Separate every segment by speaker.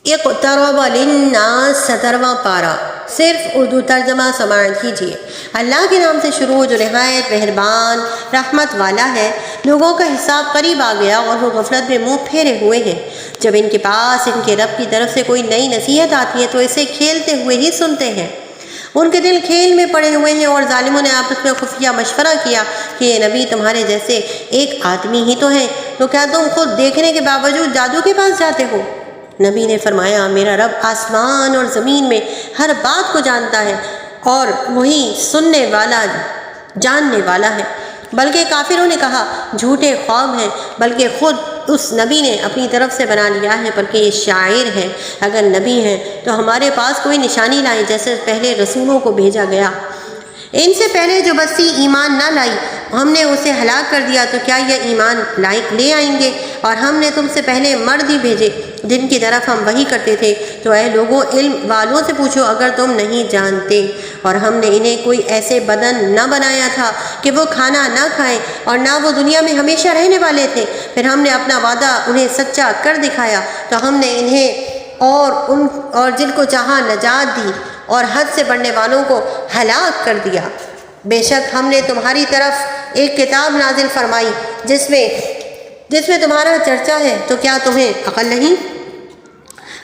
Speaker 1: اقترب للناس 17واں پارہ، صرف اردو ترجمہ سماعت کیجیے۔ اللہ کے نام سے شروع جو نہایت مہربان رحمت والا ہے۔ لوگوں کا حساب قریب آ گیا اور وہ غفلت میں منہ پھیرے ہوئے ہیں۔ جب ان کے پاس ان کے رب کی طرف سے کوئی نئی نصیحت آتی ہے تو اسے کھیلتے ہوئے ہی سنتے ہیں۔ ان کے دل کھیل میں پڑے ہوئے ہیں اور ظالموں نے آپس میں خفیہ مشورہ کیا کہ یہ نبی تمہارے جیسے ایک آدمی ہی تو ہے، تو کیا تم خود دیکھنے کے باوجود جادو کے پاس جاتے ہو؟ نبی نے فرمایا، میرا رب آسمان اور زمین میں ہر بات کو جانتا ہے اور وہی سننے والا جاننے والا ہے۔ بلکہ کافروں نے کہا، جھوٹے خواب ہیں، بلکہ خود اس نبی نے اپنی طرف سے بنا لیا ہے، بلکہ یہ شاعر ہے۔ اگر نبی ہیں تو ہمارے پاس کوئی نشانی لائیں جیسے پہلے رسولوں کو بھیجا گیا۔ ان سے پہلے جو بستی ایمان نہ لائی ہم نے اسے ہلاک کر دیا، تو کیا یہ ایمان لے آئیں گے؟ اور ہم نے تم سے پہلے مرد ہی بھیجے جن کی طرف ہم وحی کرتے تھے، تو اے لوگوں علم والوں سے پوچھو اگر تم نہیں جانتے۔ اور ہم نے انہیں کوئی ایسے بدن نہ بنایا تھا کہ وہ کھانا نہ کھائیں، اور نہ وہ دنیا میں ہمیشہ رہنے والے تھے۔ پھر ہم نے اپنا وعدہ انہیں سچا کر دکھایا، تو ہم نے انہیں اور جن کو چاہا نجات دی اور حد سے بڑھنے والوں کو ہلاک کر دیا۔ بے شک ہم نے تمہاری طرف ایک کتاب نازل فرمائی جس میں تمہارا چرچا ہے، تو کیا تمہیں عقل نہیں؟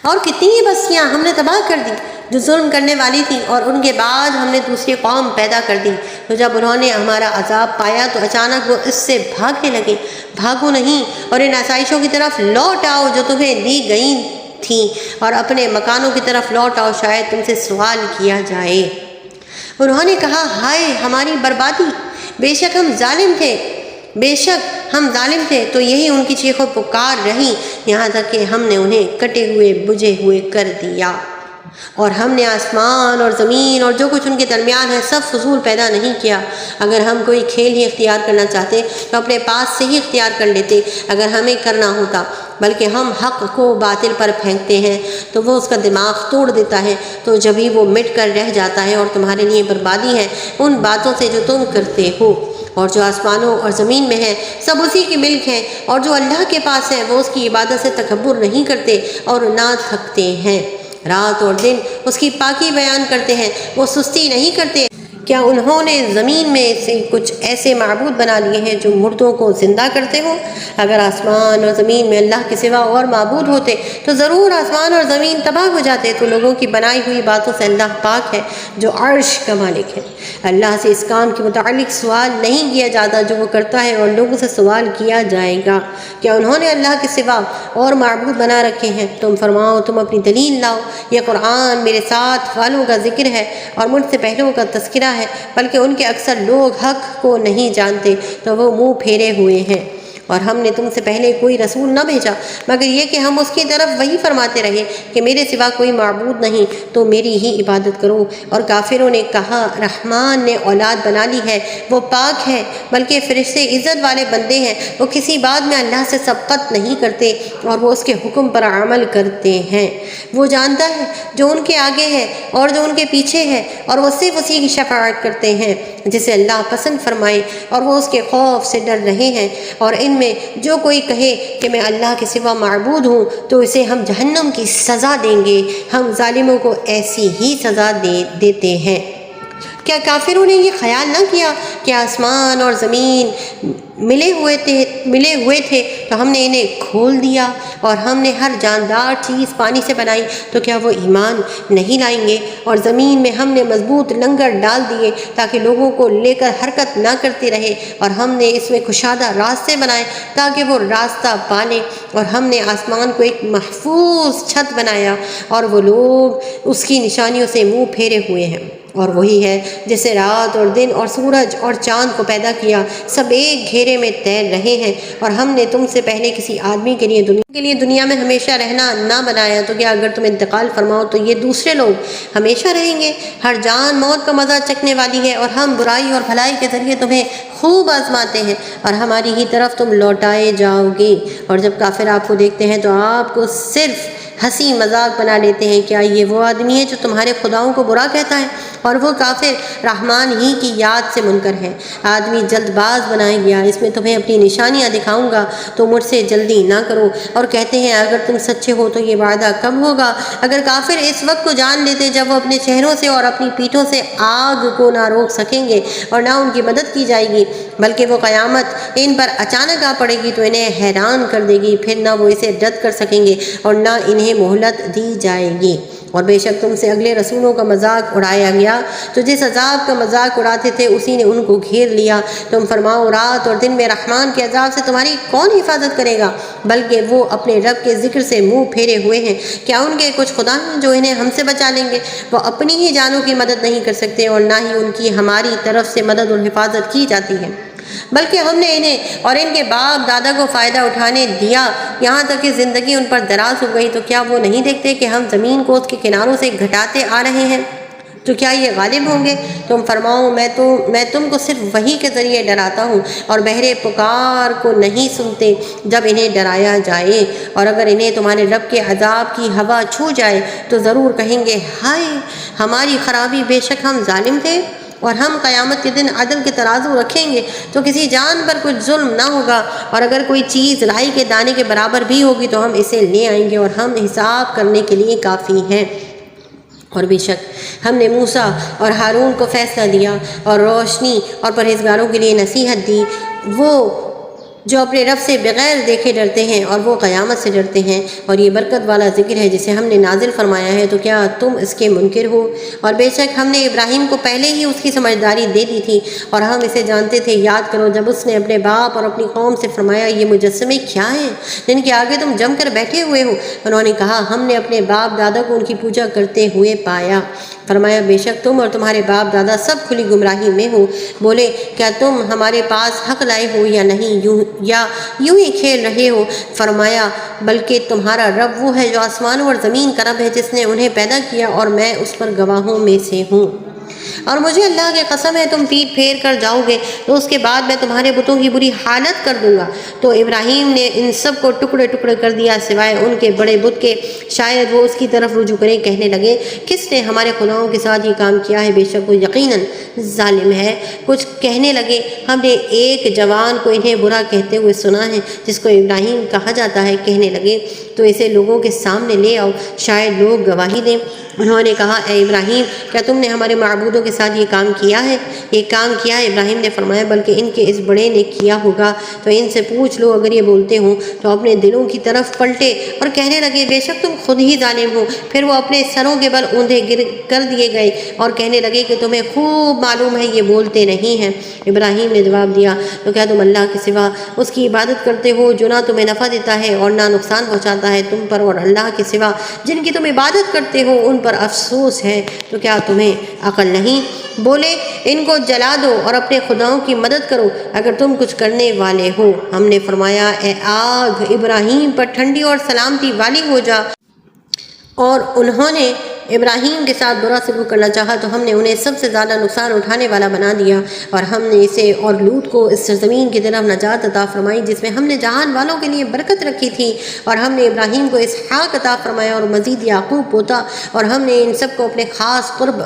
Speaker 1: اور کتنی ہی بستیاں ہم نے تباہ کر دی جو ظلم کرنے والی تھی، اور ان کے بعد ہم نے دوسری قوم پیدا کر دی۔ تو جب انہوں نے ہمارا عذاب پایا تو اچانک وہ اس سے بھاگنے لگے۔ بھاگو نہیں اور ان آسائشوں کی طرف لوٹ آؤ جو تمہیں دی گئی تھیں، اور اپنے مکانوں کی طرف لوٹ آؤ، شاید تم سے سوال کیا جائے۔ انہوں نے کہا، ہائے ہماری بربادی، بے شک ہم ظالم تھے۔ تو یہی ان کی چیخ و پکار رہی، یہاں تک کہ ہم نے انہیں کٹے ہوئے بجھے ہوئے کر دیا۔ اور ہم نے آسمان اور زمین اور جو کچھ ان کے درمیان ہے سب فضول پیدا نہیں کیا۔ اگر ہم کوئی کھیل ہی اختیار کرنا چاہتے تو اپنے پاس سے ہی اختیار کر لیتے اگر ہمیں کرنا ہوتا، بلکہ ہم حق کو باطل پر پھینکتے ہیں تو وہ اس کا دماغ توڑ دیتا ہے، تو جبھی وہ مٹ کر رہ جاتا ہے، اور تمہارے لیے بربادی ہے ان باتوں سے جو تم کرتے ہو۔ اور جو آسمانوں اور زمین میں ہے سب اسی کی ملک ہے، اور جو اللہ کے پاس ہے وہ اس کی عبادت سے تکبر نہیں کرتے اور نہ تھکتے ہیں۔ رات اور دن اس کی پاکی بیان کرتے ہیں، وہ سستی نہیں کرتے۔ کیا انہوں نے زمین میں سے کچھ ایسے معبود بنا لیے ہیں جو مردوں کو زندہ کرتے ہوں؟ اگر آسمان اور زمین میں اللہ کے سوا اور معبود ہوتے تو ضرور آسمان اور زمین تباہ ہو جاتے۔ تو لوگوں کی بنائی ہوئی باتوں سے اللہ پاک ہے جو عرش کا مالک ہے۔ اللہ سے اس کام کے متعلق سوال نہیں کیا جاتا جو وہ کرتا ہے، اور لوگوں سے سوال کیا جائے گا۔ کیا انہوں نے اللہ کے سوا اور معبود بنا رکھے ہیں؟ تم فرماؤ، تم اپنی دلیل لاؤ۔ یہ قرآن میرے ساتھ والوں کا ذکر ہے اور مجھ سے پہلوں کا تذکرہ ہے، بلکہ ان کے اکثر لوگ حق کو نہیں جانتے، تو وہ منہ پھیرے ہوئے ہیں۔ اور ہم نے تم سے پہلے کوئی رسول نہ بھیجا مگر یہ کہ ہم اس کی طرف وہی فرماتے رہے کہ میرے سوا کوئی معبود نہیں، تو میری ہی عبادت کرو۔ اور کافروں نے کہا، رحمان نے اولاد بنا لی ہے، وہ پاک ہے، بلکہ فرشتے عزت والے بندے ہیں، وہ کسی بات میں اللہ سے سبقت نہیں کرتے اور وہ اس کے حکم پر عمل کرتے ہیں۔ وہ جانتا ہے جو ان کے آگے ہے اور جو ان کے پیچھے ہے، اور وہ صرف اسی کی شفاعت کرتے ہیں جسے اللہ پسند فرمائے، اور وہ اس کے خوف سے ڈر رہے ہیں۔ اور ان میں جو کوئی کہے کہ میں اللہ کے سوا معبود ہوں تو اسے ہم جہنم کی سزا دیں گے، ہم ظالموں کو ایسی ہی سزا دیتے ہیں۔ کیا کافروں نے یہ خیال نہ کیا کہ آسمان اور زمین ملے ہوئے تھے تو ہم نے انہیں کھول دیا، اور ہم نے ہر جاندار چیز پانی سے بنائی، تو کیا وہ ایمان نہیں لائیں گے؟ اور زمین میں ہم نے مضبوط لنگر ڈال دیے تاکہ لوگوں کو لے کر حرکت نہ کرتے رہے، اور ہم نے اس میں کشادہ راستے بنائے تاکہ وہ راستہ پالیں، اور ہم نے آسمان کو ایک محفوظ چھت بنایا، اور وہ لوگ اس کی نشانیوں سے منہ پھیرے ہوئے ہیں۔ اور وہی ہے جس سے رات اور دن اور سورج اور چاند کو پیدا کیا، سب ایک گھیرے میں تیر رہے ہیں۔ اور ہم نے تم سے پہلے کسی آدمی کے لیے دنیا میں ہمیشہ رہنا نہ بنایا، تو کیا اگر تم انتقال فرماؤ تو یہ دوسرے لوگ ہمیشہ رہیں گے؟ ہر جان موت کا مزہ چکھنے والی ہے، اور ہم برائی اور بھلائی کے ذریعے تمہیں خوب آزماتے ہیں، اور ہماری ہی طرف تم لوٹائے جاؤ گے۔ اور جب کافر آپ کو دیکھتے ہیں تو آپ کو صرف ہنسی مذاق بنا لیتے ہیں۔ کیا یہ وہ آدمی ہے جو تمہارے خداؤں کو برا کہتا ہے اور وہ کافر رحمان ہی کی یاد سے منکر ہے۔ آدمی جلد باز بنایا گیا، اس میں تمہیں اپنی نشانیاں دکھاؤں گا تو مجھ سے جلدی نہ کرو۔ اور کہتے ہیں اگر تم سچے ہو تو یہ وعدہ کب ہوگا؟ اگر کافر اس وقت کو جان لیتے جب وہ اپنے چہروں سے اور اپنی پیٹھوں سے آگ کو نہ روک سکیں گے اور نہ ان کی مدد کی جائے گی، بلکہ وہ قیامت ان پر اچانک آ پڑے گی تو انہیں حیران کر دے گی، پھر نہ وہ اسے رد کر سکیں گے اور نہ انہیں مہلت دی جائے گی۔ اور بے شک تم سے اگلے رسولوں کا مذاق اڑایا گیا، تو جس عذاب کا مذاق اڑاتے تھے اسی نے ان کو گھیر لیا۔ تم فرماؤ رات اور دن میں رحمان کے عذاب سے تمہاری کون حفاظت کرے گا؟ بلکہ وہ اپنے رب کے ذکر سے منہ پھیرے ہوئے ہیں۔ کیا ان کے کچھ خدا ہیں جو انہیں ہم سے بچا لیں گے؟ وہ اپنی ہی جانوں کی مدد نہیں کر سکتے اور نہ ہی ان کی ہماری طرف سے مدد اور حفاظت کی جاتی ہے، بلکہ ہم نے انہیں اور ان کے باپ دادا کو فائدہ اٹھانے دیا یہاں تک کہ زندگی ان پر دراز ہو گئی۔ تو کیا وہ نہیں دیکھتے کہ ہم زمین کو اس کے کناروں سے گھٹاتے آ رہے ہیں؟ تو کیا یہ غالب ہوں گے؟ تم فرماؤ میں تم کو صرف وحی کے ذریعے ڈراتا ہوں، اور بہرے پکار کو نہیں سنتے جب انہیں ڈرایا جائے۔ اور اگر انہیں تمہارے رب کے عذاب کی ہوا چھو جائے تو ضرور کہیں گے ہائے ہماری خرابی، بے شک ہم ظالم تھے۔ اور ہم قیامت کے دن عدل کے ترازو رکھیں گے تو کسی جان پر کچھ ظلم نہ ہوگا، اور اگر کوئی چیز رائی کے دانے کے برابر بھی ہوگی تو ہم اسے لے آئیں گے، اور ہم حساب کرنے کے لیے کافی ہیں۔ اور بے شک ہم نے موسیٰ اور ہارون کو فیصلہ دیا اور روشنی اور پرہیزگاروں کے لیے نصیحت دی، وہ جو اپنے رب سے بغیر دیکھے ڈرتے ہیں اور وہ قیامت سے ڈرتے ہیں۔ اور یہ برکت والا ذکر ہے جسے ہم نے نازل فرمایا ہے، تو کیا تم اس کے منکر ہو؟ اور بے شک ہم نے ابراہیم کو پہلے ہی اس کی سمجھداری دے دی تھی، اور ہم اسے جانتے تھے۔ یاد کرو جب اس نے اپنے باپ اور اپنی قوم سے فرمایا یہ مجسمے کیا ہیں جن کے آگے تم جم کر بیٹھے ہوئے ہو؟ انہوں نے کہا ہم نے اپنے باپ دادا کو ان کی پوجا کرتے ہوئے پایا۔ فرمایا بے شک تم اور تمہارے باپ دادا سب کھلی گمراہی میں ہو۔ بولے کیا تم ہمارے پاس حق لائے ہو یا نہیں، یوں ہی کھیل رہے ہو؟ فرمایا بلکہ تمہارا رب وہ ہے جو آسمانوں اور زمین کا رب ہے، جس نے انہیں پیدا کیا، اور میں اس پر گواہوں میں سے ہوں۔ اور مجھے اللہ کی قسم ہے تم پیٹ پھیر کر جاؤ گے تو اس کے بعد میں تمہارے بتوں کی بری حالت کر دوں گا۔ تو ابراہیم نے ان سب کو ٹکڑے ٹکڑے کر دیا سوائے ان کے بڑے بت کے، شاید وہ اس کی طرف رجوع کریں۔ کہنے لگے کس نے ہمارے خداؤں کے ساتھ یہ کام کیا ہے؟ بے شک وہ یقیناً ظالم ہے۔ کچھ کہنے لگے ہم نے ایک جوان کو انہیں برا کہتے ہوئے سنا ہے جس کو ابراہیم کہا جاتا ہے۔ کہنے لگے تو اسے لوگوں کے سامنے لے آؤ، شاید لوگ گواہی دیں۔ انہوں نے کہا اے ابراہیم کیا تم نے ہمارے معبودوں کے ساتھ یہ کام کیا ہے؟ ابراہیم نے فرمایا بلکہ ان کے اس بڑے نے کیا ہوگا، تو ان سے پوچھ لو اگر یہ بولتے ہوں۔ تو اپنے دلوں کی طرف پلٹے اور کہنے لگے بے شک تم خود ہی ظالم ہو۔ پھر وہ اپنے سروں کے بل اوندھے کر دیے گئے اور کہنے لگے کہ تمہیں خوب معلوم ہے یہ بولتے نہیں ہیں۔ ابراہیم نے جواب دیا تو کیا تم اللہ کے سوا اس کی عبادت کرتے ہو جو نہ تمہیں نفع دیتا ہے اور نہ نقصان پہنچاتا ہے تم پر، اور اللہ کے سوا جن کی تم عبادت کرتے ہو ان پر افسوس ہے؟ تو کیا تمہیں عقل نہیں؟ بولے ان کو جلا دو اور اپنے خداؤں کی مدد کرو اگر تم کچھ کرنے والے ہو۔ ہم نے فرمایا اے آگ ابراہیم پر ٹھنڈی اور سلامتی والی ہو جا۔ اور انہوں نے ابراہیم کے ساتھ برا سلوک کرنا چاہا تو ہم نے انہیں سب سے زیادہ نقصان اٹھانے والا بنا دیا، اور ہم نے اسے اور لوط کو اس سرزمین کی طرف نجات عطا فرمائی جس میں ہم نے جہان والوں کے لیے برکت رکھی تھی، اور ہم نے ابراہیم کو اسحاق عطا فرمایا اور مزید یعقوب پوتا، اور ہم نے ان سب کو اپنے خاص قرب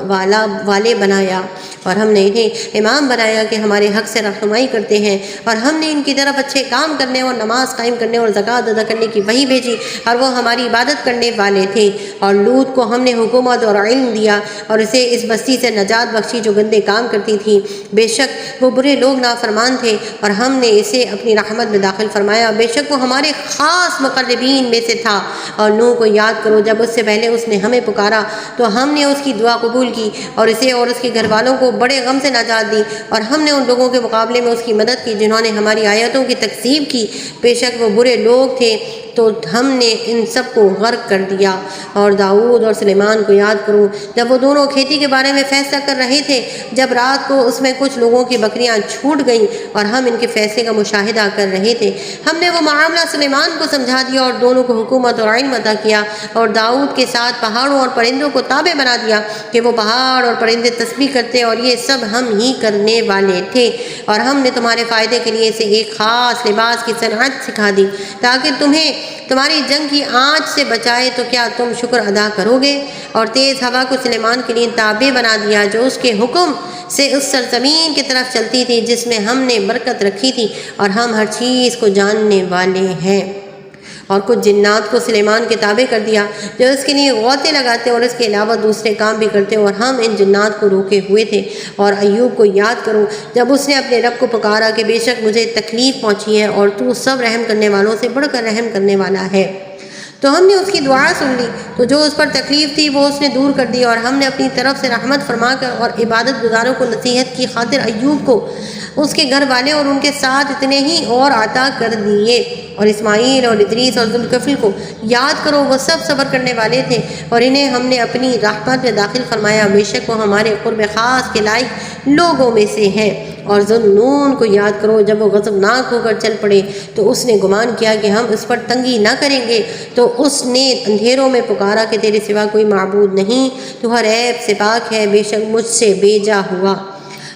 Speaker 1: والے بنایا، اور ہم نے انہیں امام بنایا کہ ہمارے حق سے رہنمائی کرتے ہیں، اور ہم نے ان کی طرف اچھے کام کرنے اور نماز قائم کرنے اور زکوٰۃ ادا کرنے کی وحی بھیجی، اور وہ ہماری عبادت کرنے والے تھے۔ اور لوط کو ہم نے حکومت اور علم دیا اور اسے اس بستی سے نجات بخشی جو گندے کام کرتی تھی، بے شک وہ برے لوگ نافرمان تھے، اور ہم نے اسے اپنی رحمت میں داخل فرمایا، بے شک وہ ہمارے خاص مقربین میں سے تھا۔ اور نوح کو یاد کرو جب اس سے پہلے اس نے ہمیں پکارا تو ہم نے اس کی دعا قبول کی اور اسے اور اس کے گھر والوں کو بڑے غم سے نجات دی، اور ہم نے ان لوگوں کے مقابلے میں اس کی مدد کی جنہوں نے ہماری آیتوں کی تکذیب کی، بے شک وہ برے لوگ تھے، تو ہم نے ان سب کو غرق کر دیا۔ اور داؤد اور سلیمان کو یاد کرو جب وہ دونوں کھیتی کے بارے میں فیصلہ کر رہے تھے، جب رات کو اس میں کچھ لوگوں کی بکریاں چھوٹ گئیں اور ہم ان کے فیصلے کا مشاہدہ کر رہے تھے، ہم نے وہ معاملہ سلیمان کو سمجھا دیا اور دونوں کو حکومت اور علم عطا کیا، اور داؤد کے ساتھ پہاڑوں اور پرندوں کو تابع بنا دیا کہ وہ پہاڑ اور پرندے تسبیح کرتے، اور یہ سب ہم ہی کرنے والے تھے۔ اور ہم نے تمہارے فائدے کے لیے اسے ایک خاص لباس کی صنعت سکھا دی تاکہ تمہیں تمہاری جنگ کی آنچ سے بچائے تو کیا تم شکر ادا کرو گے؟ اور تیز ہوا کو سلیمان کے لیے تابع بنا دیا جو اس کے حکم سے اس سرزمین کی طرف چلتی تھی جس میں ہم نے برکت رکھی تھی، اور ہم ہر چیز کو جاننے والے ہیں۔ اور کچھ جنات کو سلیمان کے تابع کر دیا جو اس کے لیے غوطے لگاتے اور اس کے علاوہ دوسرے کام بھی کرتے، اور ہم ان جنات کو روکے ہوئے تھے۔ اور ایوب کو یاد کرو جب اس نے اپنے رب کو پکارا کہ بے شک مجھے تکلیف پہنچی ہے اور تو سب رحم کرنے والوں سے بڑھ کر رحم کرنے والا ہے، تو ہم نے اس کی دعا سن لی، تو جو اس پر تکلیف تھی وہ اس نے دور کر دی، اور ہم نے اپنی طرف سے رحمت فرما کر اور عبادت گزاروں کو نصیحت کی خاطر ایوب کو، اس کے گھر والے اور ان کے ساتھ اتنے ہی اور عطا کر دیے۔ اور اسماعیل اور ادریس اور ذوالکفل کو یاد کرو، وہ سب صبر کرنے والے تھے، اور انہیں ہم نے اپنی رحمت میں داخل فرمایا، بے شک وہ ہمارے قرب خاص کے لائق لوگوں میں سے ہیں۔ اور ذوالنون کو یاد کرو جب وہ غضبناک ہو کر چل پڑے تو اس نے گمان کیا کہ ہم اس پر تنگی نہ کریں گے، تو اس نے اندھیروں میں پکارا کہ تیرے سوا کوئی معبود نہیں، تو ہر عیب سے پاک ہے، بے شک مجھ سے بیجا ہوا۔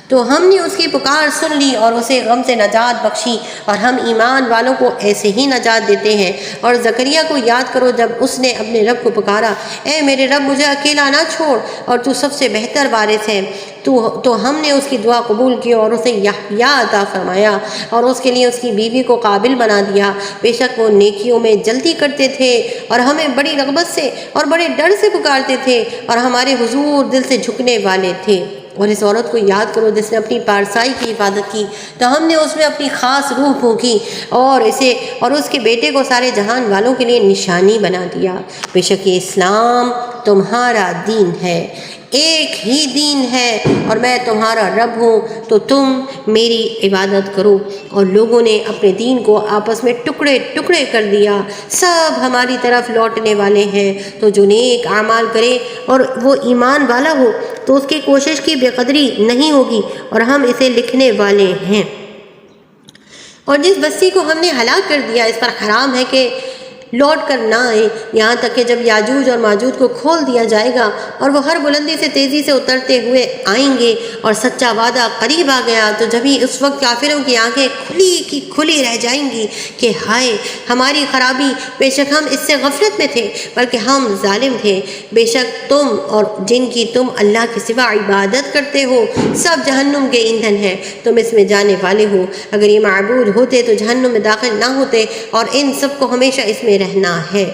Speaker 1: تو ہم نے اس کی پکار سن لی اور اسے غم سے نجات بخشی، اور ہم ایمان والوں کو ایسے ہی نجات دیتے ہیں۔ اور زکریا کو یاد کرو جب اس نے اپنے رب کو پکارا، اے میرے رب مجھے اکیلا نہ چھوڑ، اور تو سب سے بہتر وارث ہے۔ تو ہم نے اس کی دعا قبول کی اور اسے یحییٰ عطا فرمایا، اور اس کے لیے اس کی بیوی کو قابل بنا دیا۔ بے شک وہ نیکیوں میں جلدی کرتے تھے اور ہمیں بڑی رغبت سے اور بڑے ڈر سے پکارتے تھے، اور ہمارے حضور دل سے جھکنے والے تھے۔ اور اس عورت کو یاد کرو جس نے اپنی پارسائی کی حفاظت کی، تو ہم نے اس میں اپنی خاص روح پھونکی اور اسے اور اس کے بیٹے کو سارے جہان والوں کے لیے نشانی بنا دیا۔ بے شک یہ اسلام تمہارا دین ہے، ایک ہی دین ہے، اور میں تمہارا رب ہوں، تو تم میری عبادت کرو۔ اور لوگوں نے اپنے دین کو آپس میں ٹکڑے ٹکڑے کر دیا، سب ہماری طرف لوٹنے والے ہیں۔ تو جو نیک اعمال کرے اور وہ ایمان والا ہو تو اس کی کوشش کی بے قدری نہیں ہوگی، اور ہم اسے لکھنے والے ہیں۔ اور جس بستی کو ہم نے ہلاک کر دیا اس پر حرام ہے کہ لوٹ کر نہ آئے، یہاں تک کہ جب یاجوج اور ماجوج کو کھول دیا جائے گا اور وہ ہر بلندی سے تیزی سے اترتے ہوئے آئیں گے، اور سچا وعدہ قریب آ گیا، تو جبھی اس وقت کافروں کی آنکھیں کھلی کی کھلی رہ جائیں گی کہ ہائے ہماری خرابی، بے شک ہم اس سے غفلت میں تھے بلکہ ہم ظالم تھے۔ بے شک تم اور جن کی تم اللہ کے سوا عبادت کرتے ہو سب جہنم کے ایندھن ہیں، تم اس میں جانے والے ہو۔ اگر یہ معبود ہوتے تو جہنم میں داخل نہ ہوتے، اور ان سب کو ہمیشہ اس میں رہنا ہے۔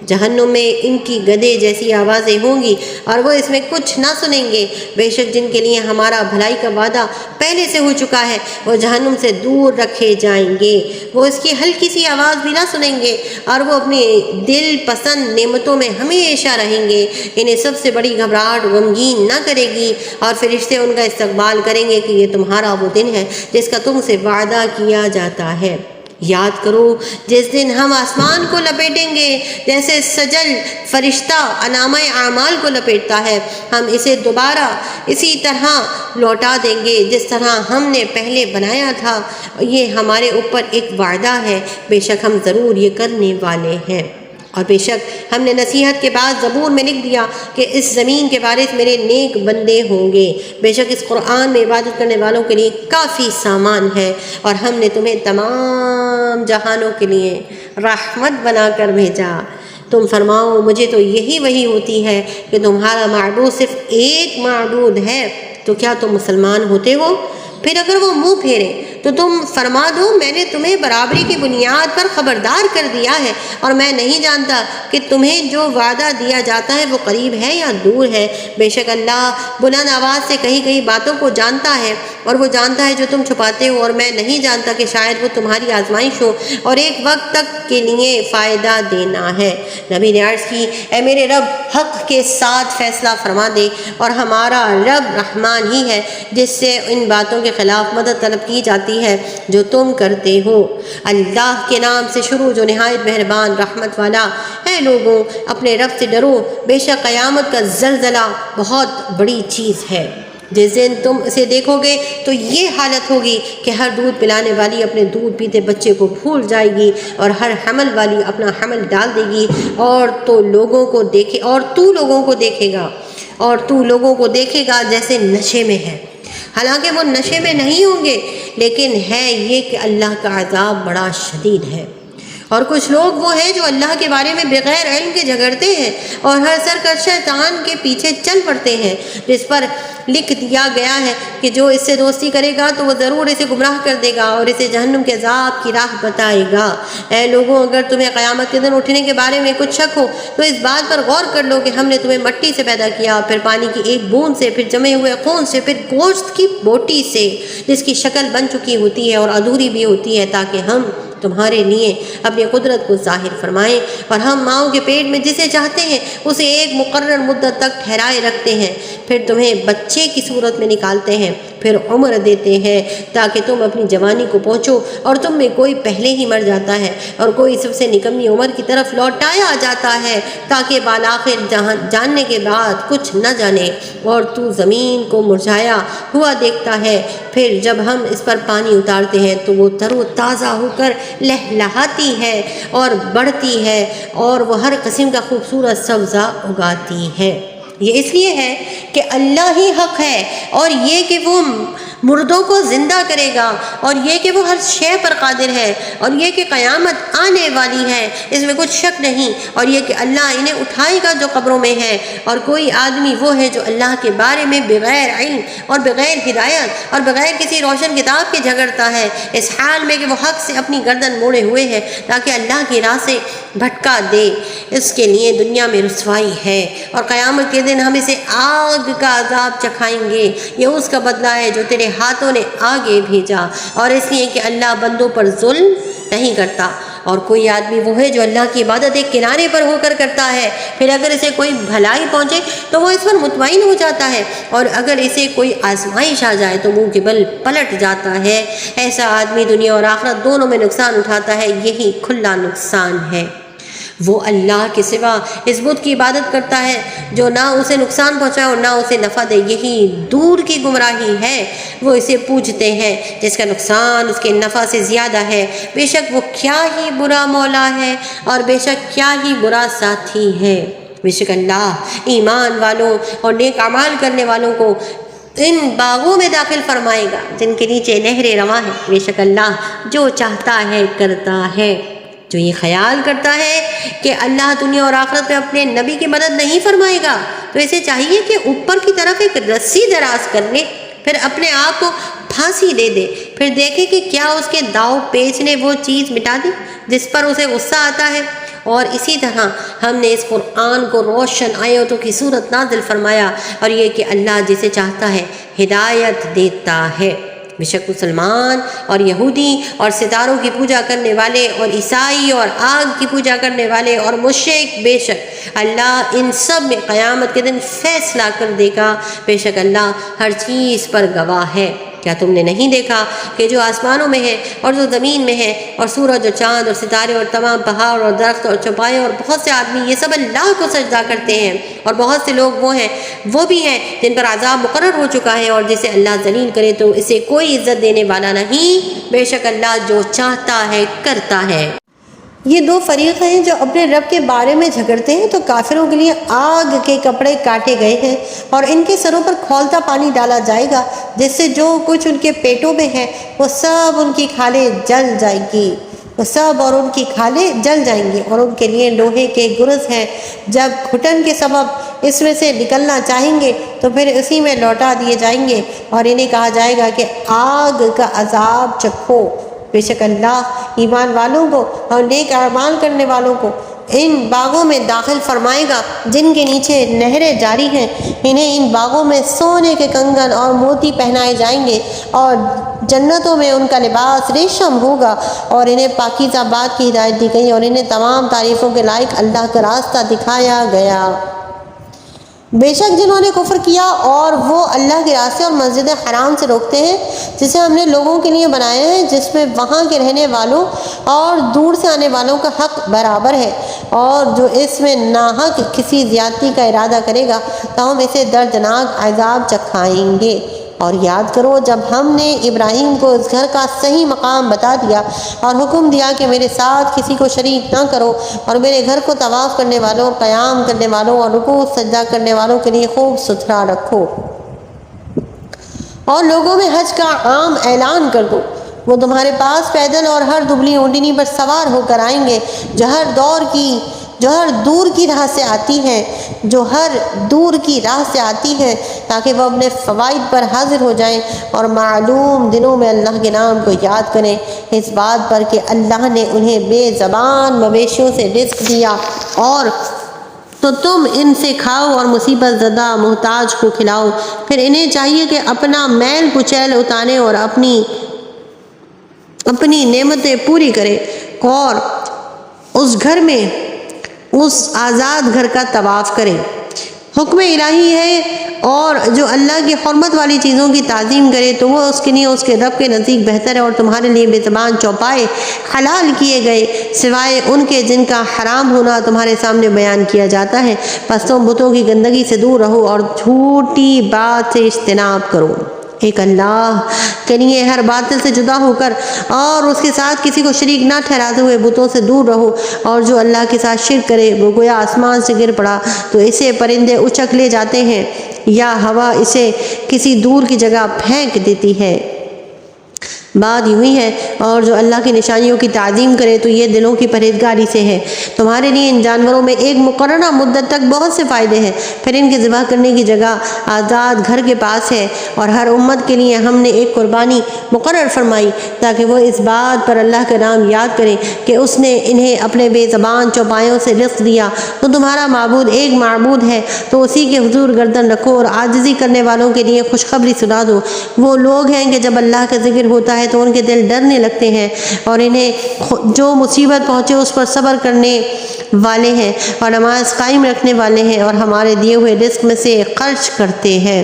Speaker 1: جہنم میں ان کی گدھے جیسی آوازیں ہوں گی اور وہ اس میں کچھ نہ سنیں گے۔ بے شک جن کے لیے ہمارا بھلائی کا وعدہ پہلے سے ہو چکا ہے وہ جہنم سے دور رکھے جائیں گے، وہ اس کی ہلکی سی آواز بھی نہ سنیں گے، اور وہ اپنی دل پسند نعمتوں میں ہمیشہ رہیں گے۔ انہیں سب سے بڑی گھبراہٹ غمگین نہ کرے گی، اور فرشتے ان کا استقبال کریں گے کہ یہ تمہارا وہ دن ہے جس کا تم سے وعدہ کیا جاتا ہے۔ یاد کرو جس دن ہم آسمان کو لپیٹیں گے جیسے سجل فرشتہ انامہ اعمال کو لپیٹتا ہے، ہم اسے دوبارہ اسی طرح لوٹا دیں گے جس طرح ہم نے پہلے بنایا تھا۔ یہ ہمارے اوپر ایک وعدہ ہے، بے شک ہم ضرور یہ کرنے والے ہیں۔ اور بے شک ہم نے نصیحت کے بعد زبور میں لکھ دیا کہ اس زمین کے وارث میرے نیک بندے ہوں گے۔ بے شک اس قرآن میں عبادت کرنے والوں کے لیے کافی سامان ہے، اور ہم نے تمہیں تمام جہانوں کے لیے رحمت بنا کر بھیجا۔ تم فرماؤ مجھے تو یہی وحی ہوتی ہے کہ تمہارا معبود صرف ایک معبود ہے، تو کیا تم مسلمان ہوتے ہو؟ پھر اگر وہ منہ پھیرے تو تم فرما دو میں نے تمہیں برابری کی بنیاد پر خبردار کر دیا ہے، اور میں نہیں جانتا کہ تمہیں جو وعدہ دیا جاتا ہے وہ قریب ہے یا دور ہے۔ بے شک اللہ بلند آواز سے کہی گئی باتوں کو جانتا ہے، اور وہ جانتا ہے جو تم چھپاتے ہو، اور میں نہیں جانتا کہ شاید وہ تمہاری آزمائش ہو اور ایک وقت تک کے لیے فائدہ دینا ہے۔ نبی نے عرض کی، اے میرے رب حق کے ساتھ فیصلہ فرما دے، اور ہمارا رب رحمان ہی ہے جس سے ان باتوں کے خلاف مدد طلب کی جاتی ہے جو تم کرتے ہو۔ اللہ کے نام سے شروع جو نہایت مہربان رحمت والا۔ اے لوگوں اپنے رب سے ڈرو، بے شک قیامت کا زلزلہ بہت بڑی چیز ہے۔ جس دن تم اسے دیکھو گے تو یہ حالت ہوگی کہ ہر دودھ پلانے والی اپنے دودھ پیتے بچے کو بھول جائے گی، اور ہر حمل والی اپنا حمل ڈال دے گی، اور تو لوگوں کو دیکھے گا جیسے نشے میں ہے، حالانکہ وہ نشے میں نہیں ہوں گے، لیکن ہے یہ کہ اللہ کا عذاب بڑا شدید ہے۔ اور کچھ لوگ وہ ہیں جو اللہ کے بارے میں بغیر علم کے جھگڑتے ہیں اور ہر سرکش شیطان کے پیچھے چل پڑتے ہیں، جس پر لکھ دیا گیا ہے کہ جو اس سے دوستی کرے گا تو وہ ضرور اسے گمراہ کر دے گا اور اسے جہنم کے عذاب کی راہ بتائے گا۔ اے لوگوں، اگر تمہیں قیامت کے دن اٹھنے کے بارے میں کچھ شک ہو تو اس بات پر غور کر لو کہ ہم نے تمہیں مٹی سے پیدا کیا، پھر پانی کی ایک بوند سے، پھر جمے ہوئے خون سے، پھر گوشت کی بوٹی سے جس کی شکل بن چکی ہوتی ہے اور ادھوری بھی ہوتی ہے، تاکہ ہم تمہارے لیے اپنی قدرت کو ظاہر فرمائیں، اور ہم ماؤں کے پیٹ میں جسے چاہتے ہیں اسے ایک مقرر مدت تک ٹھہرائے رکھتے ہیں، پھر تمہیں بچے کی صورت میں نکالتے ہیں، پھر عمر دیتے ہیں تاکہ تم اپنی جوانی کو پہنچو، اور تم میں کوئی پہلے ہی مر جاتا ہے اور کوئی سب سے نکمی عمر کی طرف لوٹایا جاتا ہے، تاکہ بالآخر جاننے کے بعد کچھ نہ جانے، اور تو زمین کو مرجھایا ہوا دیکھتا ہے، پھر جب ہم اس پر پانی اتارتے ہیں تو وہ تر و تازہ ہو کر لہلہاتی ہے اور بڑھتی ہے، اور وہ ہر قسم کا خوبصورت سبزہ اگاتی ہے۔ یہ اس لیے ہے کہ اللہ ہی حق ہے، اور یہ کہ وہ مردوں کو زندہ کرے گا، اور یہ کہ وہ ہر شے پر قادر ہے، اور یہ کہ قیامت آنے والی ہے، اس میں کچھ شک نہیں، اور یہ کہ اللہ انہیں اٹھائے گا جو قبروں میں ہے، اور کوئی آدمی وہ ہے جو اللہ کے بارے میں بغیر علم اور بغیر ہدایت اور بغیر کسی روشن کتاب کے جھگڑتا ہے، اس حال میں کہ وہ حق سے اپنی گردن موڑے ہوئے ہے تاکہ اللہ کی راہ سے بھٹکا دے، اس کے لیے دنیا میں رسوائی ہے، اور قیامت کے دن ہم اسے آگ کا عذاب چکھائیں گے، یہ اس کا بدلہ ہے جو تیرے ہاتھوں نے آگے بھیجا، اور اس لیے کہ اللہ بندوں پر ظلم نہیں کرتا۔ اور کوئی آدمی وہ ہے جو اللہ کی عبادت ایک کنارے پر ہو کر کرتا ہے، پھر اگر اسے کوئی بھلائی پہنچے تو وہ اس پر مطمئن ہو جاتا ہے، اور اگر اسے کوئی آزمائش آ جائے تو منہ کے بل پلٹ جاتا ہے۔ ایسا آدمی دنیا اور آخرت دونوں میں نقصان اٹھاتا ہے، یہی کھلا نقصان ہے۔ وہ اللہ کے سوا اس بت کی عبادت کرتا ہے جو نہ اسے نقصان پہنچائے اور نہ اسے نفع دے، یہی دور کی گمراہی ہے۔ وہ اسے پوجتے ہیں جس کا نقصان اس کے نفع سے زیادہ ہے، بے شک وہ کیا ہی برا مولا ہے اور بے شک کیا ہی برا ساتھی ہے۔ بے شک اللہ ایمان والوں اور نیک اعمال کرنے والوں کو ان باغوں میں داخل فرمائے گا جن کے نیچے نہریں رواں ہیں۔ بے شک اللہ جو چاہتا ہے کرتا ہے۔ جو یہ خیال کرتا ہے کہ اللہ دنیا اور آخرت میں اپنے نبی کی مدد نہیں فرمائے گا تو اسے چاہیے کہ اوپر کی طرف ایک رسی دراز کر لے، پھر اپنے آپ کو پھانسی دے دے، پھر دیکھے کہ کیا اس کے داؤ پیچ نے وہ چیز مٹا دی جس پر اسے غصہ آتا ہے۔ اور اسی طرح ہم نے اس قرآن کو روشن آیتوں کی صورت نازل فرمایا، اور یہ کہ اللہ جسے چاہتا ہے ہدایت دیتا ہے۔ بے شک مسلمان اور یہودی اور ستاروں کی پوجا کرنے والے اور عیسائی اور آگ کی پوجا کرنے والے اور مشرک، بے شک اللہ ان سب میں قیامت کے دن فیصلہ کر دے گا۔ بے شک اللہ ہر چیز پر گواہ ہے۔ کیا تم نے نہیں دیکھا کہ جو آسمانوں میں ہے اور جو زمین میں ہے، اور سورج اور چاند اور ستارے اور تمام پہاڑ اور درخت اور چوپائے اور بہت سے آدمی، یہ سب اللہ کو سجدہ کرتے ہیں، اور بہت سے لوگ وہ بھی ہیں جن پر عذاب مقرر ہو چکا ہے، اور جسے اللہ ذلیل کرے تو اسے کوئی عزت دینے والا نہیں۔ بے شک اللہ جو چاہتا ہے کرتا ہے۔ یہ دو فریق ہیں جو اپنے رب کے بارے میں جھگڑتے ہیں، تو کافروں کے لیے آگ کے کپڑے کاٹے گئے ہیں، اور ان کے سروں پر کھولتا پانی ڈالا جائے گا، جس سے جو کچھ ان کے پیٹوں میں ہے وہ سب ان کی کھالیں جل جائیں گی، وہ سب اور ان کی کھالیں جل جائیں گی، اور ان کے لیے لوہے کے گرز ہیں۔ جب گھٹن کے سبب اس میں سے نکلنا چاہیں گے تو پھر اسی میں لوٹا دیے جائیں گے، اور انہیں کہا جائے گا کہ آگ کا عذاب چکھو۔ بے شک اللہ ایمان والوں کو اور نیک اعمال کرنے والوں کو ان باغوں میں داخل فرمائے گا جن کے نیچے نہریں جاری ہیں۔ انہیں ان باغوں میں سونے کے کنگن اور موتی پہنائے جائیں گے، اور جنتوں میں ان کا لباس ریشم ہوگا، اور انہیں پاکیزہ بات کی ہدایت دی گئی، اور انہیں تمام تعریفوں کے لائق اللہ کا راستہ دکھایا گیا۔ بے شک جنہوں نے کفر کیا اور وہ اللہ کے راستے اور مسجد حرام سے روکتے ہیں، جسے ہم نے لوگوں کے لیے بنایا ہے، جس میں وہاں کے رہنے والوں اور دور سے آنے والوں کا حق برابر ہے، اور جو اس میں ناحق کسی زیادتی کا ارادہ کرے گا تو ہم اسے دردناک عذاب چکھائیں گے۔ اور یاد کرو جب ہم نے ابراہیم کو اس گھر کا صحیح مقام بتا دیا اور حکم دیا کہ میرے ساتھ کسی کو شریک نہ کرو، اور میرے گھر کو طواف کرنے والوں اور قیام کرنے والوں اور رکوع سجدہ کرنے والوں کے لیے خوب ستھرا رکھو، اور لوگوں میں حج کا عام اعلان کر دو۔ وہ تمہارے پاس پیدل اور ہر دبلی اونٹنی پر سوار ہو کر آئیں گے جو ہر دور کی راہ سے آتی ہے تاکہ وہ اپنے فوائد پر حاضر ہو جائیں اور معلوم دنوں میں اللہ کے نام کو یاد کریں، اس بات پر کہ اللہ نے انہیں بے زبان مویشیوں سے رزق دیا اور تو تم ان سے کھاؤ اور مصیبت زدہ محتاج کو کھلاؤ۔ پھر انہیں چاہیے کہ اپنا میل کچیل اتاریں اور اپنی نعمتیں پوری کرے اور اس آزاد گھر کا طواف کرے۔ حکم الہی ہے، اور جو اللہ کی حرمت والی چیزوں کی تعظیم کرے تو وہ اس کے لیے اس کے رب کے نزدیک بہتر ہے، اور تمہارے لیے بے زبان چوپائے حلال کیے گئے سوائے ان کے جن کا حرام ہونا تمہارے سامنے بیان کیا جاتا ہے، پس تم بتوں کی گندگی سے دور رہو اور جھوٹی بات سے اجتناب کرو۔ ایک اللہ کے لیے ہر باطل سے جدا ہو کر اور اس کے ساتھ کسی کو شریک نہ ٹھہراتے ہوئے بتوں سے دور رہو، اور جو اللہ کے ساتھ شرک کرے وہ گویا آسمان سے گر پڑا تو اسے پرندے اچک لے جاتے ہیں یا ہوا اسے کسی دور کی جگہ پھینک دیتی ہے۔ بات یوں ہی ہے، اور جو اللہ کی نشانیوں کی تعظیم کرے تو یہ دلوں کی پرہیزگاری سے ہے۔ تمہارے لیے ان جانوروں میں ایک مقررہ مدت تک بہت سے فائدے ہیں، پھر ان کے ذبح کرنے کی جگہ آزاد گھر کے پاس ہے، اور ہر امت کے لیے ہم نے ایک قربانی مقرر فرمائی تاکہ وہ اس بات پر اللہ کا نام یاد کریں کہ اس نے انہیں اپنے بے زبان چوپایوں سے رزق دیا۔ تو تمہارا معبود ایک معبود ہے، تو اسی کے حضور گردن رکھو اور عاجزی کرنے والوں کے لیے خوشخبری سنا دو۔ وہ لوگ ہیں کہ جب اللہ کا ذکر ہوتا ہے تو ان کے دل ڈرنے لگتے ہیں، اور انہیں جو مصیبت پہنچے اس پر صبر کرنے والے ہیں اور نماز قائم رکھنے والے ہیں اور ہمارے دیے ہوئے رزق میں سے خرچ کرتے ہیں۔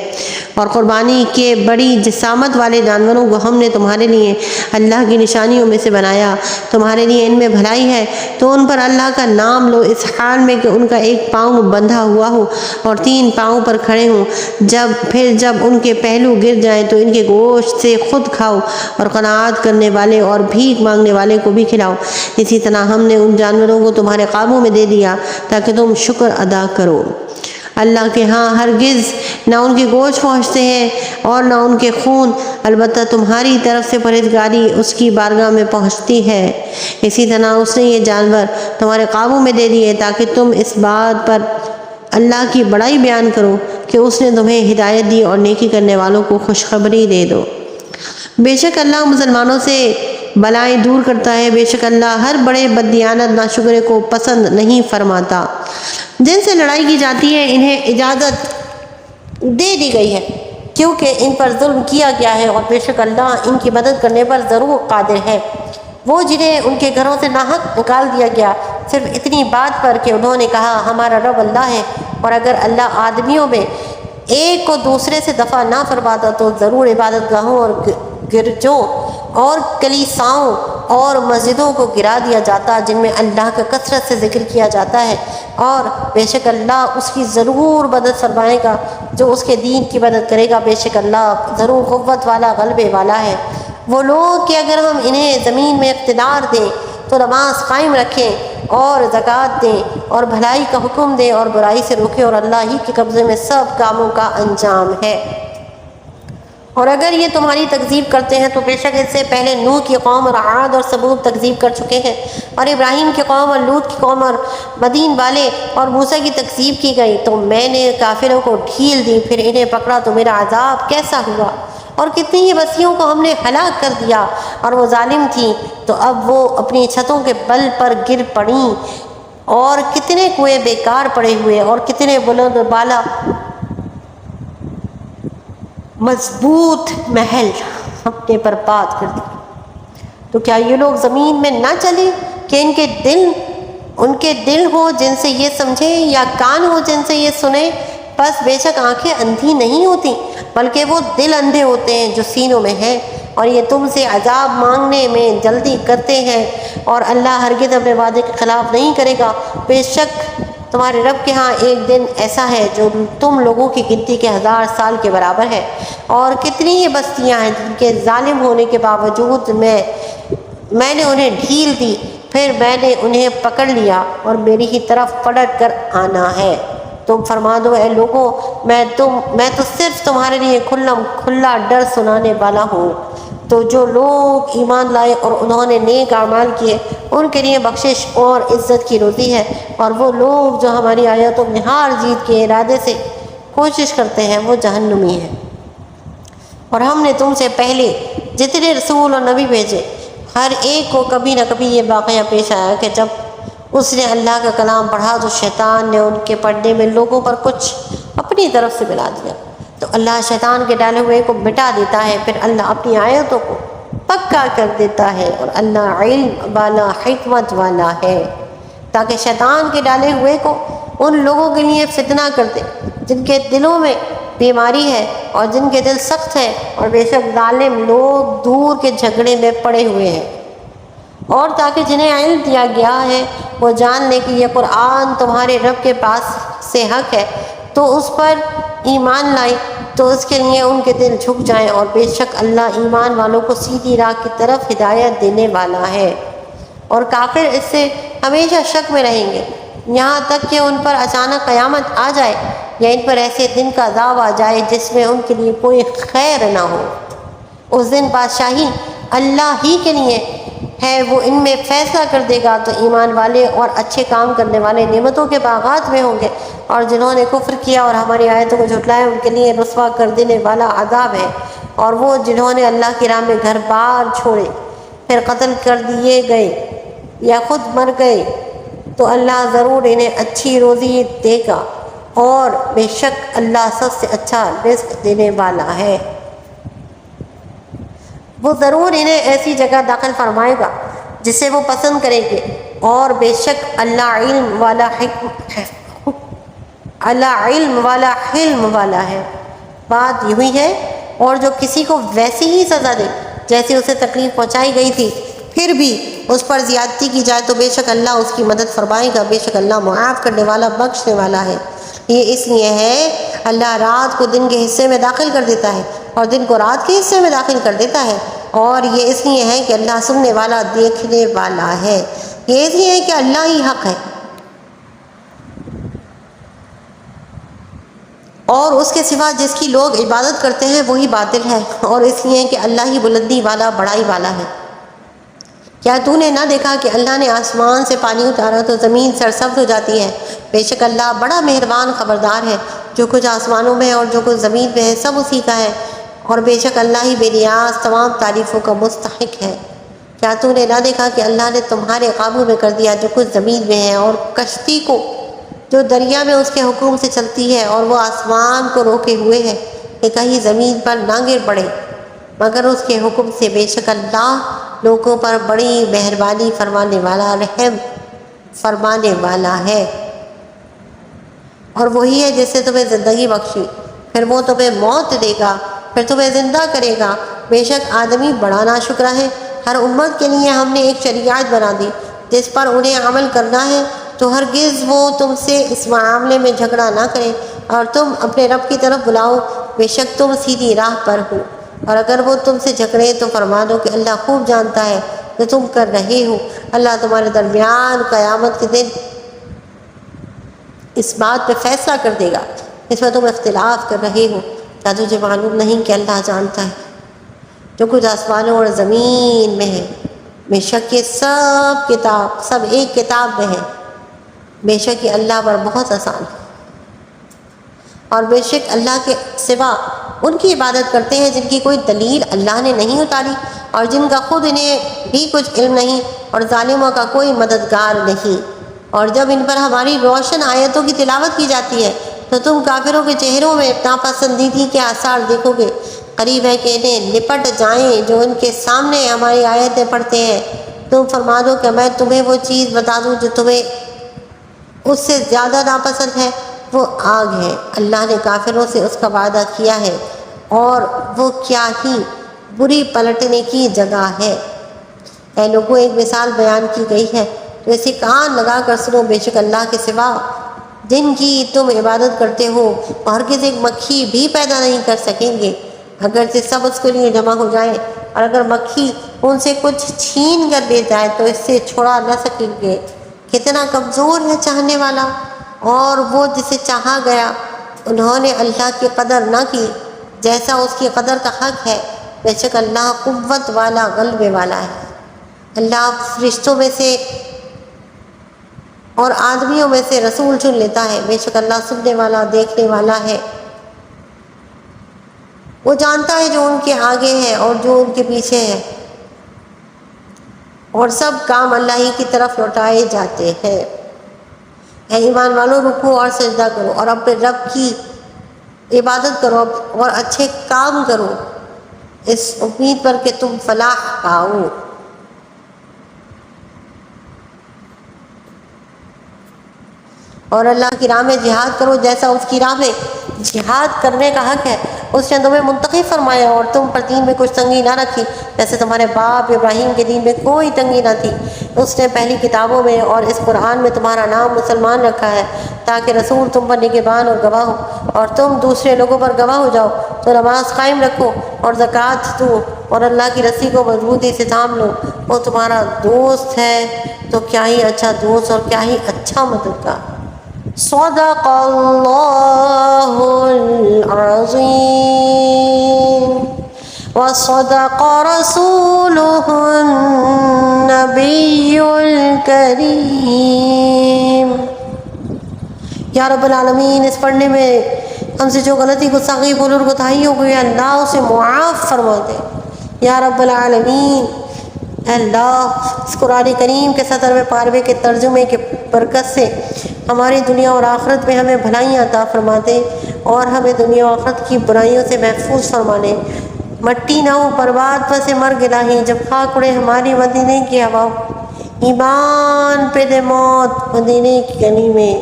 Speaker 1: اور قربانی کے بڑی جسامت والے جانوروں کو ہم نے تمہارے لیے اللہ کی نشانیوں میں سے بنایا، تمہارے لیے ان میں بھلائی ہے تو ان پر اللہ کا نام لو، اس حال میں کہ ان کا ایک پاؤں بندھا ہوا ہو اور 3 پاؤں پر کھڑے ہوں، جب ان کے پہلو گر جائیں تو ان کے گوشت سے خود کھاؤ اور قناعت کرنے والے اور بھیک مانگنے والے کو بھی کھلاؤ۔ اسی طرح ہم نے ان جانوروں کو تمہارے قابو میں دے دیا تاکہ تم شکر ادا کرو۔ اللہ کے ہاں ہرگز نہ ان کے گوشت پہنچتے ہیں اور نہ ان کے خون، البتہ تمہاری طرف سے پرہیزگاری اس کی بارگاہ میں پہنچتی ہے۔ اسی طرح اس نے یہ جانور تمہارے قابو میں دے دیے تاکہ تم اس بات پر اللہ کی بڑائی بیان کرو کہ اس نے تمہیں ہدایت دی اور نیکی کرنے والوں کو خوشخبری دے دو۔ بے شک اللہ مسلمانوں سے بلائیں دور کرتا ہے، بے شک اللہ ہر بڑے بددیانت ناشکرے کو پسند نہیں فرماتا۔ جن سے لڑائی کی جاتی ہے انہیں اجازت دے دی گئی ہے کیونکہ ان پر ظلم کیا گیا ہے، اور بے شک اللہ ان کی مدد کرنے پر ضرور قادر ہے۔ وہ جنہیں ان کے گھروں سے ناحق نکال دیا گیا صرف اتنی بات پر کہ انہوں نے کہا ہمارا رب اللہ ہے، اور اگر اللہ آدمیوں میں ایک کو دوسرے سے دفع نہ فرماتا تو ضرور عبادت گاہوں اور گرجوں اور کلیساؤں اور مسجدوں کو گرا دیا جاتا جن میں اللہ کا کثرت سے ذکر کیا جاتا ہے، اور بے شک اللہ اس کی ضرور مدد فرمائے گا جو اس کے دین کی مدد کرے گا، بے شک اللہ ضرور قوت والا غلبے والا ہے۔ وہ لوگ کہ اگر ہم انہیں زمین میں اقتدار دیں تو نماز قائم رکھیں اور زکوٰۃ دیں اور بھلائی کا حکم دیں اور برائی سے روکیں، اور اللہ ہی کے قبضے میں سب کاموں کا انجام ہے۔ اور اگر یہ تمہاری تکذیب کرتے ہیں تو بے شک اس سے پہلے نوح کی قوم اور عاد اور ثمود تکذیب کر چکے ہیں، اور ابراہیم کی قوم اور لوط کی قوم اور مدین والے اور موسیٰ کی تکذیب کی گئی تو میں نے کافروں کو ڈھیل دی، پھر انہیں پکڑا تو میرا عذاب کیسا ہوا، اور کتنی ہی بستیوں کو ہم نے ہلاک کر دیا اور وہ ظالم تھیں، تو اب وہ اپنی چھتوں کے بل پر گر پڑیں، اور کتنے کنویں بیکار پڑے ہوئے اور کتنے بلند و بالا مضبوط محل ہم نے برباد کر دی۔ تو کیا یہ لوگ زمین میں نہ چلے کہ ان کے دل ہو جن سے یہ سمجھیں یا کان ہو جن سے یہ سنیں؟ بس بے شک آنکھیں اندھی نہیں ہوتی بلکہ وہ دل اندھے ہوتے ہیں جو سینوں میں ہیں، اور یہ تم سے عذاب مانگنے میں جلدی کرتے ہیں، اور اللہ ہرگز اپنے وعدے کے خلاف نہیں کرے گا۔ بے شک تمہارے رب کے ہاں ایک دن ایسا ہے جو تم لوگوں کی گنتی کے 1000 سال کے برابر ہے، اور کتنی ہی بستیاں ہیں جن کے ظالم ہونے کے باوجود میں نے انہیں ڈھیل دی، پھر میں نے انہیں پکڑ لیا اور میری ہی طرف پلٹ کر آنا ہے۔ تم فرما دو اے لوگوں میں تو صرف تمہارے لیے کھلا ڈر سنانے والا ہوں، تو جو لوگ ایمان لائے اور انہوں نے نیک اعمال کیے ان کے لیے بخشش اور عزت کی روزی ہے، اور وہ لوگ جو ہماری آیتوں میں ہار جیت کے ارادے سے کوشش کرتے ہیں وہ جہنمی ہیں۔ اور ہم نے تم سے پہلے جتنے رسول اور نبی بھیجے ہر ایک کو کبھی نہ کبھی یہ واقعہ پیش آیا کہ جب اس نے اللہ کا کلام پڑھا تو شیطان نے ان کے پڑھنے میں لوگوں پر کچھ اپنی طرف سے ملا دیا، تو اللہ شیطان کے ڈالے ہوئے کو مٹا دیتا ہے، پھر اللہ اپنی آیتوں کو پکا کر دیتا ہے، اور اللہ علم والا حکمت والا ہے، تاکہ شیطان کے ڈالے ہوئے کو ان لوگوں کے لیے فتنہ کر دے جن کے دلوں میں بیماری ہے اور جن کے دل سخت ہے، اور بے شک ظالم لوگ دور کے جھگڑے میں پڑے ہوئے ہیں، اور تاکہ جنہیں علم دیا گیا ہے وہ جان لے کہ یہ قرآن تمہارے رب کے پاس سے حق ہے، تو اس پر ایمان لائے تو اس کے لیے ان کے دل جھک جائیں، اور بے شک اللہ ایمان والوں کو سیدھی راہ کی طرف ہدایت دینے والا ہے۔ اور کافر اس سے ہمیشہ شک میں رہیں گے یہاں تک کہ ان پر اچانک قیامت آ جائے یا ان پر ایسے دن کا عذاب آ جائے جس میں ان کے لیے کوئی خیر نہ ہو۔ اس دن بادشاہی اللہ ہی کے لیے ہے، وہ ان میں فیصلہ کر دے گا، تو ایمان والے اور اچھے کام کرنے والے نعمتوں کے باغات میں ہوں گے، اور جنہوں نے کفر کیا اور ہماری آیتوں کو جھٹلایا ان کے لیے رسوا کر دینے والا عذاب ہے۔ اور وہ جنہوں نے اللہ کی راہ میں گھر بار چھوڑے پھر قتل کر دیے گئے یا خود مر گئے تو اللہ ضرور انہیں اچھی روزی دے گا، اور بے شک اللہ سب سے اچھا رزق دینے والا ہے۔ وہ ضرور انہیں ایسی جگہ داخل فرمائے گا جسے وہ پسند کریں گے، اور بے شک اللہ علم والا حلم والا ہے۔ بات یوں ہی ہے، اور جو کسی کو ویسی ہی سزا دے جیسی اسے تکلیف پہنچائی گئی تھی پھر بھی اس پر زیادتی کی جائے تو بے شک اللہ اس کی مدد فرمائے گا، بے شک اللہ معاف کرنے والا بخشنے والا ہے۔ یہ اس لیے ہے اللہ رات کو دن کے حصے میں داخل کر دیتا ہے اور دن کو رات کے حصے میں داخل کر دیتا ہے، اور یہ اس لیے ہے کہ اللہ سننے والا دیکھنے والا ہے۔ یہ اس لیے ہے کہ اللہ ہی حق ہے اور اس کے سوا جس کی لوگ عبادت کرتے ہیں وہی باطل ہے، اور اس لیے کہ اللہ ہی بلندی والا بڑائی والا ہے۔ کیا تو نے نہ دیکھا کہ اللہ نے آسمان سے پانی اتارا تو زمین سرسبز ہو جاتی ہے؟ بے شک اللہ بڑا مہربان خبردار ہے۔ جو کچھ آسمانوں میں اور جو کچھ زمین میں ہے سب اسی کا ہے، اور بے شک اللہ ہی بے نیاز تمام تعریفوں کا مستحق ہے۔ کیا تو نے نہ دیکھا کہ اللہ نے تمہارے قابو میں کر دیا جو کچھ زمین میں ہے، اور کشتی کو جو دریا میں اس کے حکم سے چلتی ہے، اور وہ آسمان کو روکے ہوئے ہے کہ کہیں زمین پر نہ گر پڑے مگر اس کے حکم سے۔ بے شک اللہ لوگوں پر بڑی مہربانی فرمانے والا رحم فرمانے والا ہے۔ اور وہی ہے جس نے تمہیں زندگی بخشی پھر وہ تمہیں موت دے گا پھر تمہیں زندہ کرے گا۔ بے شک آدمی بڑا ناشکرا ہے۔ ہر امت کے لیے ہم نے ایک شریعت بنا دی جس پر انہیں عمل کرنا ہے، تو ہرگز وہ تم سے اس معاملے میں جھگڑا نہ کرے، اور تم اپنے رب کی طرف بلاؤ، بے شک تم سیدھی راہ پر ہو۔ اور اگر وہ تم سے جھگڑے تو فرما دو کہ اللہ خوب جانتا ہے کہ تم کر رہے ہو۔ اللہ تمہارے درمیان قیامت کے دن اس بات پہ فیصلہ کر دے گا اس میں تم اختلاف کر رہے ہو۔ کیا تجھے معلوم نہیں کہ اللہ جانتا ہے جو کچھ آسمانوں اور زمین میں ہے؟ بے شک یہ سب ایک کتاب میں ہے، بے شک یہ اللہ پر بہت آسان ہے۔ اور بے شک اللہ کے سوا ان کی عبادت کرتے ہیں جن کی کوئی دلیل اللہ نے نہیں اتاری، اور جن کا خود انہیں بھی کچھ علم نہیں، اور ظالموں کا کوئی مددگار نہیں۔ اور جب ان پر ہماری روشن آیتوں کی تلاوت کی جاتی ہے تو تم کافروں کے چہروں میں ناپسندیدگی کے آثار دیکھو گے۔ قریب ہے کہ انہیں لپٹ جائیں جو ان کے سامنے ہماری آیتیں پڑھتے ہیں۔ تم فرما دو کہ میں تمہیں وہ چیز بتا دوں جو تمہیں اس سے زیادہ ناپسند ہے، وہ آگ ہے۔ اللہ نے کافروں سے اس کا وعدہ کیا ہے، اور وہ کیا ہی بری پلٹنے کی جگہ ہے۔ اے لوگوں، ایک مثال بیان کی گئی ہے تو اسے کان لگا کر سنو۔ بے شک اللہ کے سوا جن کی تم عبادت کرتے ہو وہ ہرگز ایک مکھی بھی پیدا نہیں کر سکیں گے اگرچہ سب اس کے لیے جمع ہو جائیں، اور اگر مکھی ان سے کچھ چھین کر لے جائے تو اس سے چھڑا نہ سکیں گے۔ کتنا کمزور ہے چاہنے والا، اور وہ جسے چاہا گیا۔ انہوں نے اللہ کی قدر نہ کی جیسا اس کی قدر کا حق ہے، بے شک اللہ قوت والا غلبے والا ہے۔ اللہ فرشتوں میں سے اور آدمیوں میں سے رسول چن لیتا ہے، بے شک اللہ سننے والا دیکھنے والا ہے۔ وہ جانتا ہے جو ان کے آگے ہے اور جو ان کے پیچھے ہے، اور سب کام اللہ ہی کی طرف لوٹائے جاتے ہیں۔ اے ایمان والو، رکوع اور سجدہ کرو اور اپنے رب کی عبادت کرو اور اچھے کام کرو، اس امید پر کہ تم فلاح پاؤ۔ اور اللہ کی راہ میں جہاد کرو جیسا اس کی راہ میں جہاد کرنے کا حق ہے۔ اس نے تمہیں منتخب فرمایا اور تم پر دین میں کچھ تنگی نہ رکھی، جیسے تمہارے باپ ابراہیم کے دین میں کوئی تنگی نہ تھی۔ اس نے پہلی کتابوں میں اور اس قرآن میں تمہارا نام مسلمان رکھا ہے، تاکہ رسول تم پر نگہبان اور گواہ ہو، اور تم دوسرے لوگوں پر گواہ ہو جاؤ۔ تو نماز قائم رکھو اور زکوٰۃ دو اور اللہ کی رسی کو مضبوطی سے تھام لو۔ وہ تمہارا دوست ہے تو کیا ہی اچھا دوست اور کیا ہی اچھا مددگار۔ صدق اللہ العظیم وصدق رسولہ النبی الکریم۔ یا رب العالمین، اس پڑھنے میں ہم سے جو غلطی گستاخی بھول اور کوتاہی ہو گئی، اللہ اسے معاف فرما دے یا رب العالمین۔ اے اللہ، اس قرآن کریم کے صدر میں پاروے کے ترجمے کے برکت سے ہماری دنیا اور آخرت میں ہمیں بھلائیاں عطا فرما دے اور ہمیں دنیا و آخرت کی برائیوں سے محفوظ فرما لے۔ مٹی نہ ہو برباد پس مرگ الہی، جب خاک اڑے ہماری مدینے کی ہوا، ایمان پہ دے موت مدینے کی گلی میں۔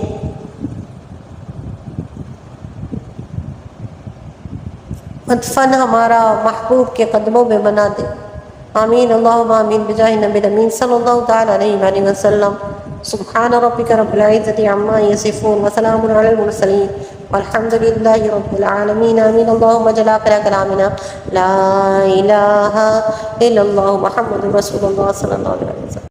Speaker 1: مدفن ہمارا محبوب کے قدموں میں بنا دے، آمین اللہم آمین بجاہ نبی الامین صلی اللہ تعالی علیہ وآلہ وسلم۔ سبحان ربک رب العزۃ عما یصفون وسلام علی المرسلین والحمد للہ رب العالمین، آمین اللہم اجعل آخر کلامنا لا الہ الا اللہ محمد رسول اللہ صلی اللہ علیہ وسلم۔